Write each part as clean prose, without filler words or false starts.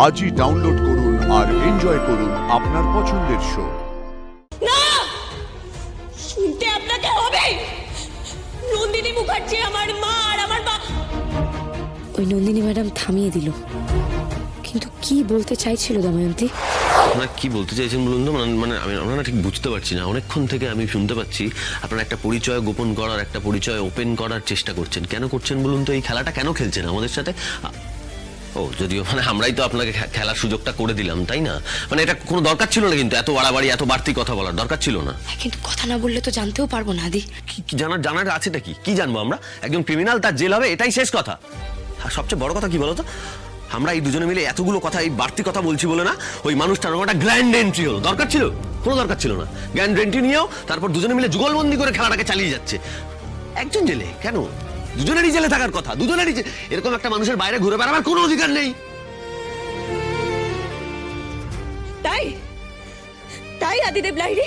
আজই ডাউনলোড করুন আর এনজয় করুন আপনার পছন্দের শো। না, শুনতে আপনাকে হবে। নন্দিনী মুখার্জি আমার মা আর আমার বা। ওই নন্দিনী ম্যাডাম থামিয়ে দিল, কিন্তু কি বলতে চাইছিল দময়ন্তী? আপনারা কি বলতে চাইছেন বলুন তো? মানে আমরা না ঠিক বুঝতে পারছি না। অনেকক্ষণ থেকে আমি শুনতে পাচ্ছি আপনারা একটা পরিচয় গোপন করার, একটা পরিচয় ওপেন করার চেষ্টা করছেন। কেন করছেন বলুন তো? এই খেলাটা কেন খেলছেন আমাদের সাথে? ও যদিও মানে আমরাই তো আপনাকে খেলার সুযোগটা করে দিলাম, তাই না? মানে এটা কোনো দরকার ছিল না, কিন্তু এত বাড়াবাড়ি এত বাড়তি কথা বলার দরকার ছিল না। কিন্তু কথা না বললে তো জানতেও পারবো না আদি। কি জানার আছেটা কি জানবো আমরা? একজন ক্রিমিনাল, তার জেল হবে, এটাই শেষ কথা। আর সবচেয়ে বড় কথা কি বলতো, আমরা এই দুজনে মিলে এতগুলো কথা, এই বাড়তি কথা বলছি বলে না ওই মানুষটার একটা গ্র্যান্ড এন্ট্রি হলো। দরকার ছিল? কোনো দরকার ছিল না। গ্র্যান্ড এন্ট্রি নিয়েও তারপর দুজনে মিলে যুগলবন্দি করে খেলাটাকে চালিয়ে যাচ্ছে। একজন জেলে কেন? দুজনেরই জেলে থাকার কথা, দুজনেরই। এরকম একটা মানুষের বাইরে ঘুরে বেড়াবার কোনো অধিকার নেই। তাই আদিদেব লাহিড়ী,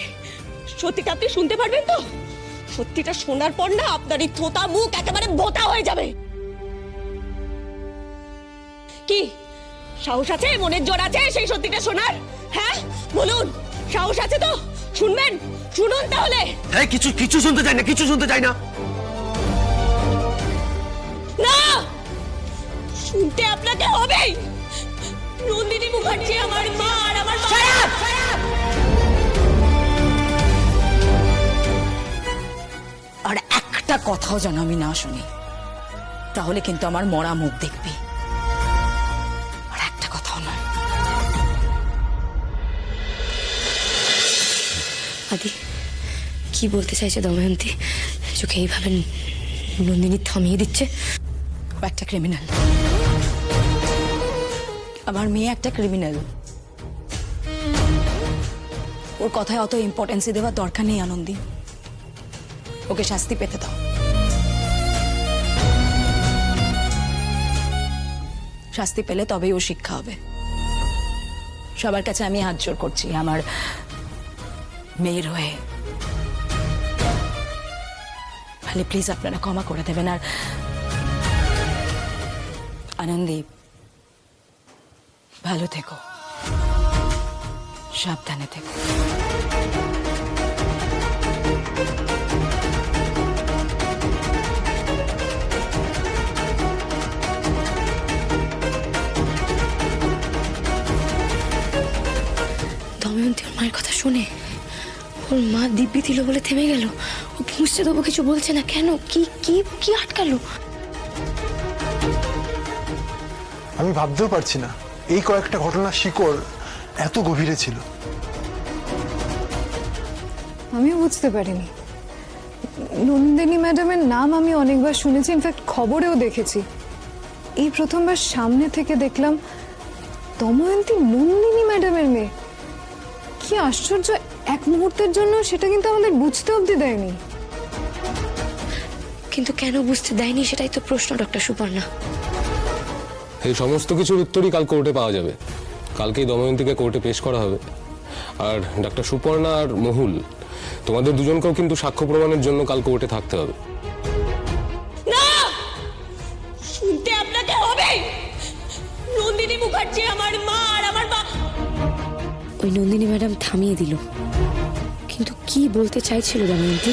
সত্যিটা আপনি শুনতে পারবেন তো? সত্যিটা শোনার পর না আপনার এই থোতা মুখ একেবারে ভোঁতা হয়ে যাবে। কি সাহস আছে, মনের জোর আছে সেই সত্যিটা শোনার? হ্যাঁ বলুন, সাহস আছে তো? শুনবেন? শুনুন তাহলে। হ্যাঁ, কিছু শুনতে চাই না, কিছু শুনতে চাই না। না, শুনতে আপনাকে হবে। নন্দিনী মুখার্জি আমার মা আর আমার আর একটা কথাও যেন আমি না শুনি, তাহলে কিন্তু আমার মরা মুখ দেখবি। আর একটা কথাও নয়। আদি কি বলতে চাইছে দময়ন্তী? চোখে এইভাবে নন্দিনী থামিয়ে দিচ্ছে। ও একটা ক্রিমিনাল, আমার মেয়ে একটা ক্রিমিনাল। ওর কথায় অত ইম্পর্টেন্সই দেওয়ার দরকার নেই আনন্দী। ওকে শাস্তি পেতে দাও। শাস্তি পেলে তবেই ও শিক্ষা হবে। সবার কাছে আমি হাত জোড় করছি আমার মেয়ের হয়ে। তাহলে প্লিজ আপনারা ক্ষমা করে দেবেন। আর আনন্দী, ভালো থেকো, সাবধানে থেকো। দময়ন্তী ওর মায়ের কথা শুনে ওর মা দিব্যি দিল বলে থেমে গেল। ও বুঝতে দেবো কিছু বলছে না কেন? কি কি কি আটকালো? আমি ভাবতেও পারছি না এই কয়েকটা ঘটনার শিকড় এত গভীরে ছিল। আমিও বুঝতে পারিনি। নন্দিনী ম্যাডামের নাম আমি অনেকবার শুনেছি, ইনফ্যাক্ট খবরেও দেখেছি। এই প্রথমবার সামনে থেকে দেখলাম দময়ন্তী নন্দিনী ম্যাডামের মেয়ে। কি আশ্চর্য, এক মুহূর্তের জন্য সেটা কিন্তু আমাদের বুঝতে অবধি দেয়নি। কিন্তু কেন বুঝতে দেয়নি সেটাই তো প্রশ্ন, ডক্টর সুপর্ণা। এই সমস্ত কিছুর উত্তরই কাল কোর্টে পাওয়া যাবে। কালকেই দময়ন্তীকে কোর্টে পেশ করা হবে। আর ডাক্তার সুপর্ণা আর মহুল, তোমাদের দুজনকেও কিন্তু সাক্ষ্য প্রমাণের জন্য কাল কোর্টে থাকতে হবে। না, শুনতে আপনাকে হবে। নন্দিনী মুখার্জি আমার মা আর আমার বা। ওই নন্দিনী ম্যাডাম থামিয়ে দিল, কিন্তু কি বলতে চাইছিল দময়ন্তী?